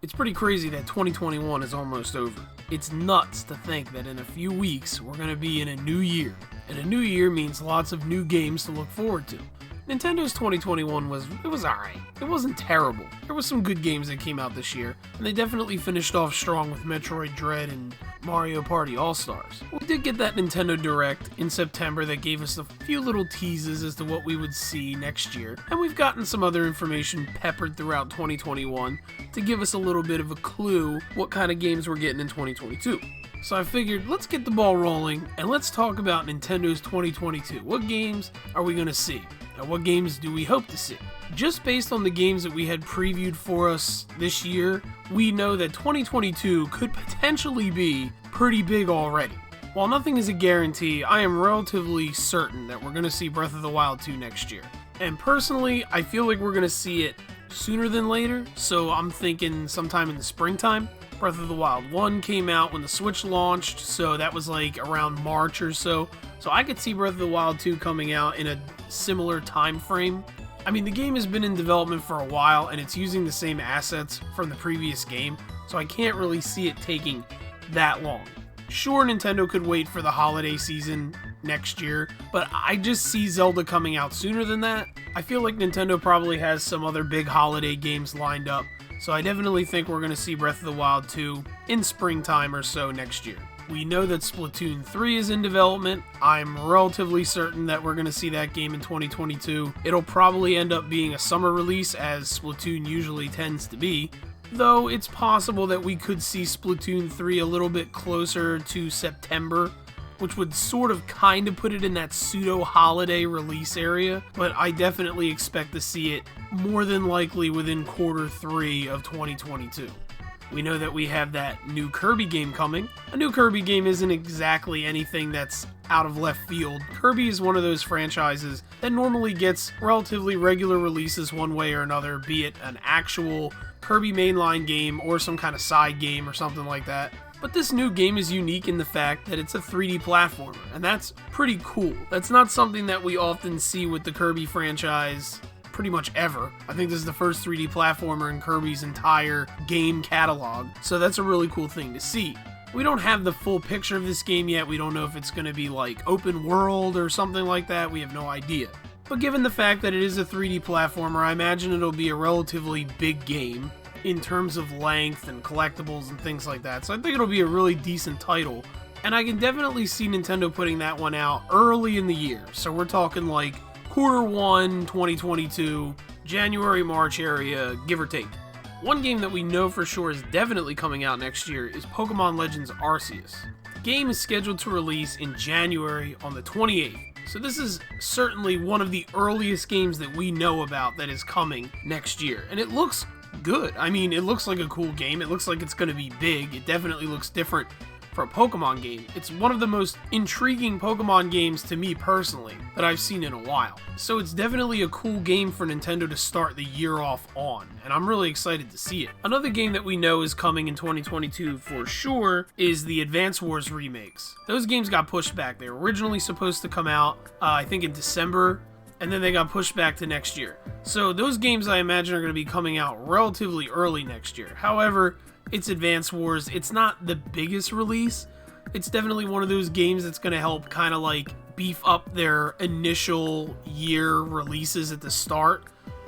It's pretty crazy that 2021 is almost over. It's nuts to think that in a few weeks we're going to be in a new year. And a new year means lots of new games to look forward to. Nintendo 2021 was alright. It wasn't terrible. There was some good games that came out this year, and they definitely finished off strong with Metroid Dread and Mario Party All-Stars. We did get that Nintendo Direct in September that gave us a few little teases as to what we would see next year, and we've gotten some other information peppered throughout 2021 to give us a little bit of a clue what kind of games we're getting in 2022. So I figured, let's get the ball rolling, and let's talk about Nintendo's 2022. What games are we going to see? And what games do we hope to see? Just based on the games that we had previewed for us this year, we know that 2022 could potentially be pretty big already. While nothing is a guarantee, I am relatively certain that we're going to see Breath of the Wild 2 next year. And personally, I feel like we're going to see it sooner than later, so I'm thinking sometime in the springtime. Breath of the Wild 1 came out when the Switch launched, so that was like around March or so. So I could see Breath of the Wild 2 coming out in a similar time frame. I mean, the game has been in development for a while, and it's using the same assets from the previous game, so I can't really see it taking that long. Sure, Nintendo could wait for the holiday season next year, but I just see Zelda coming out sooner than that. I feel like Nintendo probably has some other big holiday games lined up, so I definitely think we're going to see Breath of the Wild 2 in springtime or so next year. We know that Splatoon 3 is in development. I'm relatively certain that we're going to see that game in 2022. It'll probably end up being a summer release, as Splatoon usually tends to be, though it's possible that we could see Splatoon 3 a little bit closer to September, which would sort of kind of put it in that pseudo-holiday release area, but I definitely expect to see it more than likely within quarter 3 of 2022. We know that we have that new Kirby game coming. A new Kirby game isn't exactly anything that's out of left field. Kirby is one of those franchises that normally gets relatively regular releases one way or another, be it an actual Kirby mainline game or some kind of side game or something like that. But this new game is unique in the fact that it's a 3D platformer, and that's pretty cool. That's not something that we often see with the Kirby franchise pretty much ever. I think this is the first 3D platformer in Kirby's entire game catalog, so that's a really cool thing to see. We don't have the full picture of this game yet. We don't know if it's going to be like open world or something like that. We have no idea. But given the fact that it is a 3D platformer, I imagine it'll be a relatively big game in terms of length and collectibles and things like that. So I think it'll be a really decent title. And I can definitely see Nintendo putting that one out early in the year. So we're talking like quarter 1, 2022, January, March area, give or take. One game that we know for sure is definitely coming out next year is Pokemon Legends Arceus. The game is scheduled to release in January on the 28th. So this is certainly one of the earliest games that we know about that is coming next year. And it looks good. I mean, it looks like a cool game. It looks like it's going to be big. It definitely looks different for a Pokemon game. It's one of the most intriguing Pokemon games to me personally that I've seen in a while. So it's definitely a cool game for Nintendo to start the year off on, and I'm really excited to see it. Another game that we know is coming in 2022 for sure is the Advance Wars remakes. Those games got pushed back. They were originally supposed to come out, I think in December, and then they got pushed back to next year. So those games I imagine are going to be coming out relatively early next year. However, it's Advance Wars. It's not the biggest release. It's definitely one of those games that's going to help kind of like beef up their initial year releases at the start.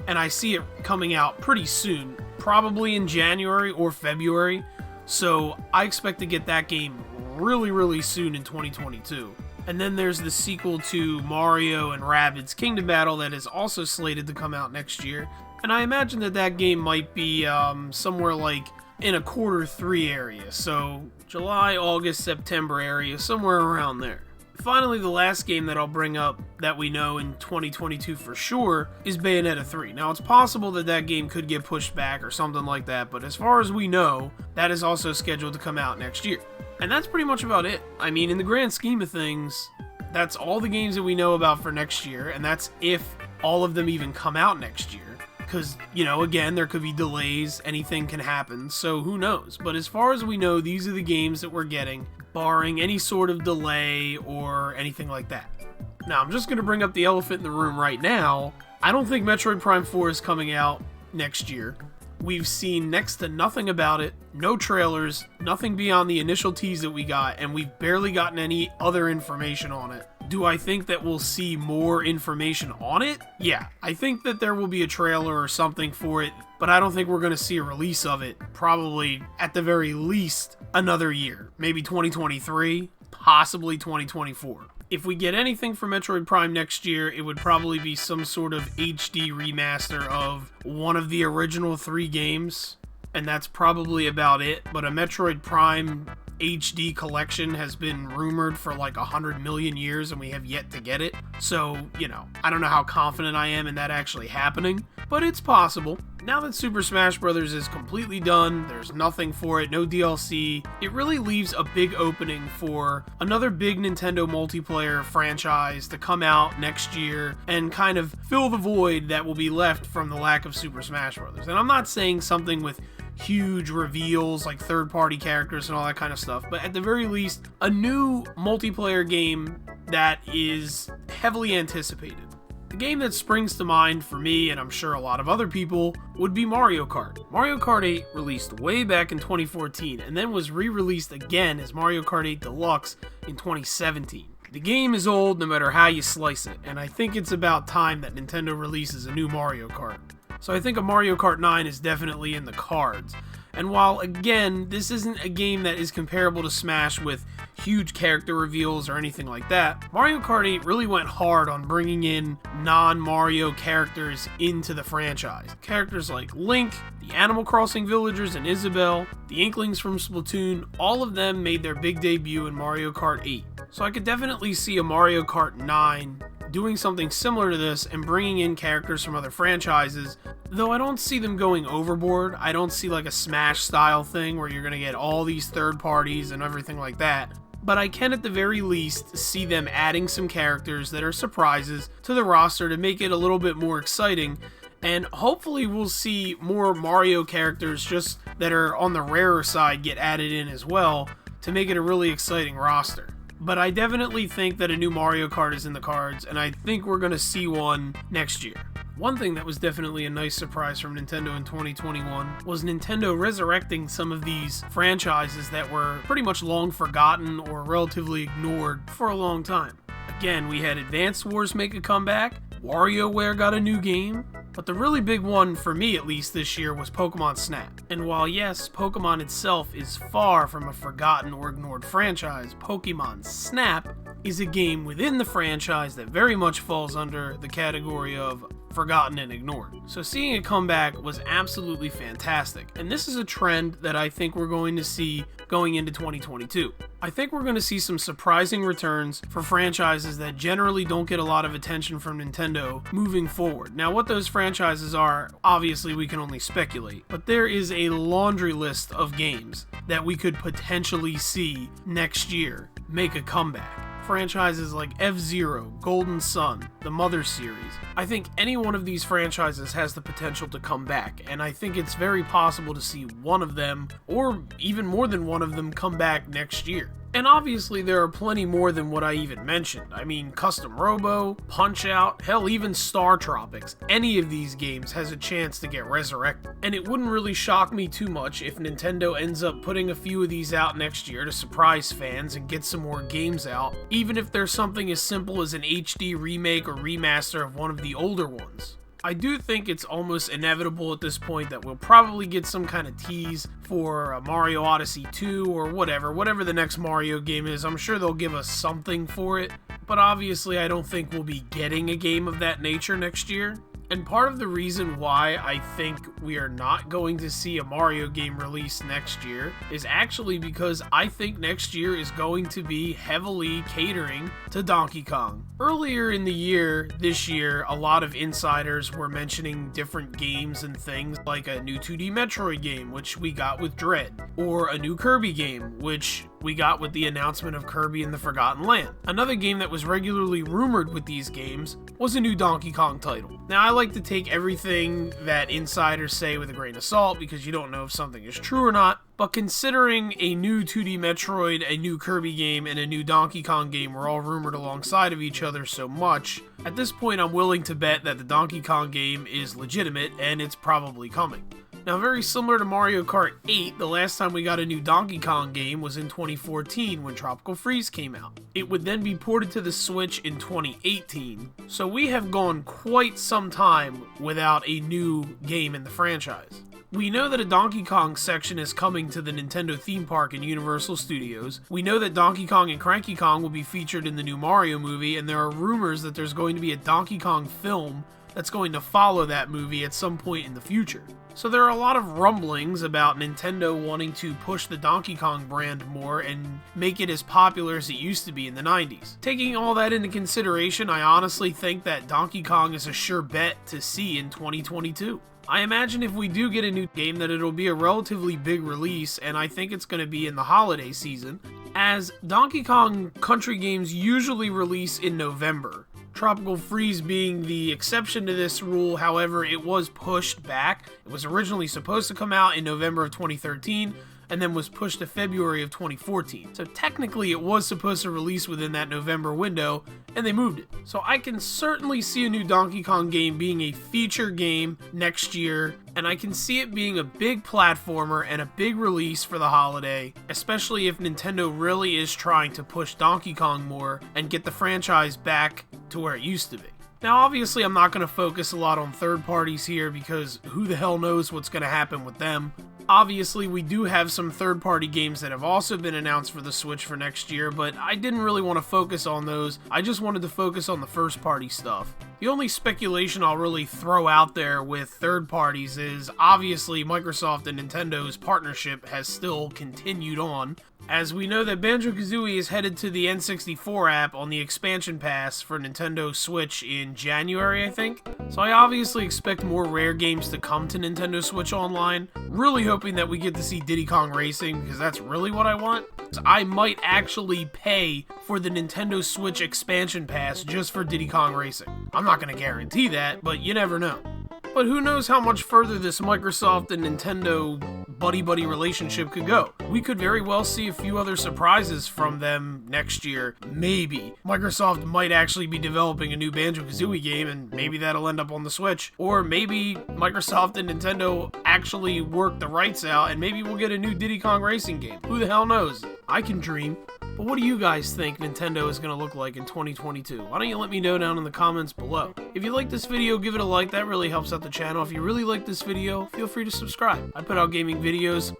And I see it coming out pretty soon, probably in January or February. So I expect to get that game really, really soon in 2022. And then there's the sequel to Mario and Rabbids Kingdom Battle that is also slated to come out next year. And I imagine that that game might be somewhere like in a quarter 3 area, so July, August, September area, somewhere around there. Finally, the last game that I'll bring up that we know in 2022 for sure is Bayonetta 3. Now, it's possible that that game could get pushed back or something like that, but as far as we know, that is also scheduled to come out next year. And that's pretty much about it. I mean, in the grand scheme of things, that's all the games that we know about for next year, and that's if all of them even come out next year. Because, you know, again, there could be delays, anything can happen, so who knows. But as far as we know, these are the games that we're getting, barring any sort of delay or anything like that. Now, I'm just going to bring up the elephant in the room right now. I don't think Metroid Prime 4 is coming out next year. We've seen next to nothing about it, no trailers, nothing beyond the initial tease that we got, and we've barely gotten any other information on it. Do I think that we'll see more information on it? Yeah, I think that there will be a trailer or something for it, but I don't think we're going to see a release of it, probably at the very least another year. Maybe 2023, possibly 2024. If we get anything from Metroid Prime next year, it would probably be some sort of HD remaster of one of the original 3 games, and that's probably about it. But a Metroid Prime HD collection has been rumored for like 100 million years, and we have yet to get it. So, I don't know how confident I am in that actually happening, but it's possible. Now that Super Smash Bros. Is completely done, there's nothing for it, no DLC, it really leaves a big opening for another big Nintendo multiplayer franchise to come out next year and kind of fill the void that will be left from the lack of Super Smash Bros. And I'm not saying something with huge reveals like third-party characters and all that kind of stuff, but at the very least, a new multiplayer game that is heavily anticipated. The game that springs to mind for me, and I'm sure a lot of other people, would be Mario Kart. Mario Kart 8 released way back in 2014, and then was re-released again as Mario Kart 8 Deluxe in 2017. The game is old no matter how you slice it, and I think it's about time that Nintendo releases a new Mario Kart. So I think a Mario Kart 9 is definitely in the cards. And while, again, this isn't a game that is comparable to Smash with huge character reveals or anything like that, Mario Kart 8 really went hard on bringing in non-Mario characters into the franchise. Characters like Link, the Animal Crossing villagers and Isabelle, the Inklings from Splatoon, all of them made their big debut in Mario Kart 8. So I could definitely see a Mario Kart 9 doing something similar to this and bringing in characters from other franchises, though I don't see them going overboard. I don't see like a Smash style thing where you're going to get all these third parties and everything like that. But I can at the very least see them adding some characters that are surprises to the roster to make it a little bit more exciting, and hopefully we'll see more Mario characters just that are on the rarer side get added in as well to make it a really exciting roster. But I definitely think that a new Mario Kart is in the cards, and I think we're going to see one next year. One thing that was definitely a nice surprise from Nintendo in 2021 was Nintendo resurrecting some of these franchises that were pretty much long forgotten or relatively ignored for a long time. Again, we had Advance Wars make a comeback, WarioWare got a new game, but the really big one, for me at least this year, was Pokemon Snap. And while yes, Pokemon itself is far from a forgotten or ignored franchise, Pokemon Snap is a game within the franchise that very much falls under the category of forgotten and ignored. So seeing it come back was absolutely fantastic, and this is a trend that I think we're going to see going into 2022. I think we're going to see some surprising returns for franchises that generally don't get a lot of attention from Nintendo moving forward. Now, what those franchises are, obviously we can only speculate, but there is a laundry list of games that we could potentially see next year make a comeback. Franchises like F-Zero, Golden Sun, the Mother series. I think any one of these franchises has the potential to come back, and I think it's very possible to see one of them, or even more than one of them, come back next year. And obviously there are plenty more than what I even mentioned. I mean, Custom Robo, Punch-Out, hell, even Star Tropics. Any of these games has a chance to get resurrected. And it wouldn't really shock me too much if Nintendo ends up putting a few of these out next year to surprise fans and get some more games out, even if there's something as simple as an HD remake or remaster of one of the older ones. I do think it's almost inevitable at this point that we'll probably get some kind of tease for a Mario Odyssey 2 or whatever the next Mario game is. I'm sure they'll give us something for it, but obviously I don't think we'll be getting a game of that nature next year. And part of the reason why I think we are not going to see a Mario game release next year is actually because I think next year is going to be heavily catering to Donkey Kong. Earlier in the year, this year, a lot of insiders were mentioning different games and things like a new 2D Metroid game, which we got with Dread, or a new Kirby game, which we got with the announcement of Kirby and the Forgotten Land. Another game that was regularly rumored with these games was a new Donkey Kong title. Now, I like to take everything that insiders say with a grain of salt because you don't know if something is true or not, but considering a new 2D Metroid, a new Kirby game, and a new Donkey Kong game were all rumored alongside of each other so much, at this point I'm willing to bet that the Donkey Kong game is legitimate and it's probably coming. Now, very similar to Mario Kart 8, the last time we got a new Donkey Kong game was in 2014 when Tropical Freeze came out. It would then be ported to the Switch in 2018, so we have gone quite some time without a new game in the franchise. We know that a Donkey Kong section is coming to the Nintendo theme park in Universal Studios. We know that Donkey Kong and Cranky Kong will be featured in the new Mario movie, and there are rumors that there's going to be a Donkey Kong film that's going to follow that movie at some point in the future. So there are a lot of rumblings about Nintendo wanting to push the Donkey Kong brand more and make it as popular as it used to be in the 90s. Taking all that into consideration, I honestly think that Donkey Kong is a sure bet to see in 2022. I imagine if we do get a new game that it'll be a relatively big release, and I think it's going to be in the holiday season, as Donkey Kong Country games usually release in November. Tropical Freeze being the exception to this rule, however, it was pushed back. It was originally supposed to come out in November of 2013, and then was pushed to February of 2014. So technically it was supposed to release within that November window, and they moved it. So I can certainly see a new Donkey Kong game being a feature game next year, and I can see it being a big platformer and a big release for the holiday, especially if Nintendo really is trying to push Donkey Kong more and get the franchise back to where it used to be. Now, obviously, I'm not going to focus a lot on third parties here because who the hell knows what's going to happen with them. Obviously, we do have some third-party games that have also been announced for the Switch for next year, but I didn't really want to focus on those. I just wanted to focus on the first-party stuff. The only speculation I'll really throw out there with third parties is obviously Microsoft and Nintendo's partnership has still continued on, as we know that Banjo-Kazooie is headed to the N64 app on the expansion pass for Nintendo Switch in January, I think. So I obviously expect more rare games to come to Nintendo Switch Online. Really hoping that we get to see Diddy Kong Racing, because that's really what I want. I might actually pay for the Nintendo Switch expansion pass just for Diddy Kong Racing. I'm not going to guarantee that, but you never know. But who knows how much further this Microsoft and Nintendo buddy-buddy relationship could go. We could very well see a few other surprises from them next year. Maybe. Microsoft might actually be developing a new Banjo-Kazooie game, and maybe that'll end up on the Switch. Or maybe Microsoft and Nintendo actually work the rights out, and maybe we'll get a new Diddy Kong Racing game. Who the hell knows? I can dream. But what do you guys think Nintendo is going to look like in 2022? Why don't you let me know down in the comments below. If you like this video, give it a like. That really helps out the channel. If you really like this video, feel free to subscribe. I put out gaming videos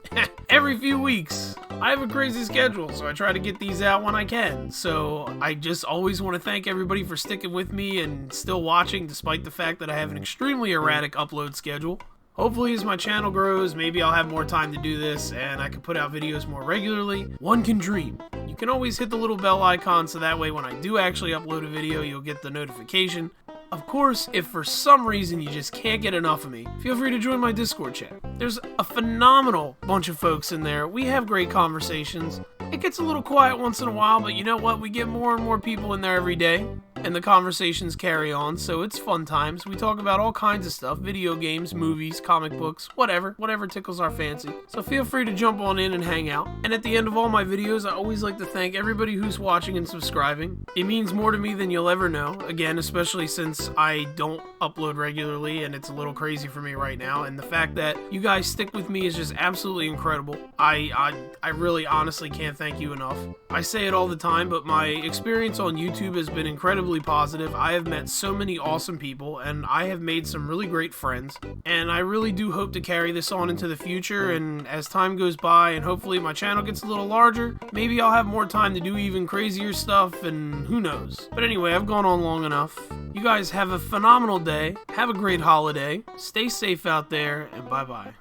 every few weeks. I have a crazy schedule, so I try to get these out when I can. So I just always want to thank everybody for sticking with me and still watching, despite the fact that I have an extremely erratic upload schedule. Hopefully, as my channel grows, maybe I'll have more time to do this and I can put out videos more regularly. One can dream. You can always hit the little bell icon so that way when I do actually upload a video, you'll get the notification. Of course, if for some reason you just can't get enough of me, feel free to join my Discord chat. There's a phenomenal bunch of folks in there. We have great conversations. It gets a little quiet once in a while, but you know what? We get more and more people in there every day, and the conversations carry on, so it's fun times. We talk about all kinds of stuff, video games, movies, comic books, whatever tickles our fancy. So feel free to jump on in and hang out. And at the end of all my videos, I always like to thank everybody who's watching and subscribing. It means more to me than you'll ever know, again, especially since I don't upload regularly and it's a little crazy for me right now, and the fact that you guys stick with me is just absolutely incredible. I really honestly can't thank you enough. I say it all the time, but my experience on YouTube has been incredibly positive. I have met so many awesome people, and I have made some really great friends, and I really do hope to carry this on into the future, and as time goes by and hopefully my channel gets a little larger, maybe I'll have more time to do even crazier stuff, and who knows. But anyway, I've gone on long enough. You guys have a phenomenal day, have a great holiday, stay safe out there, and bye-bye.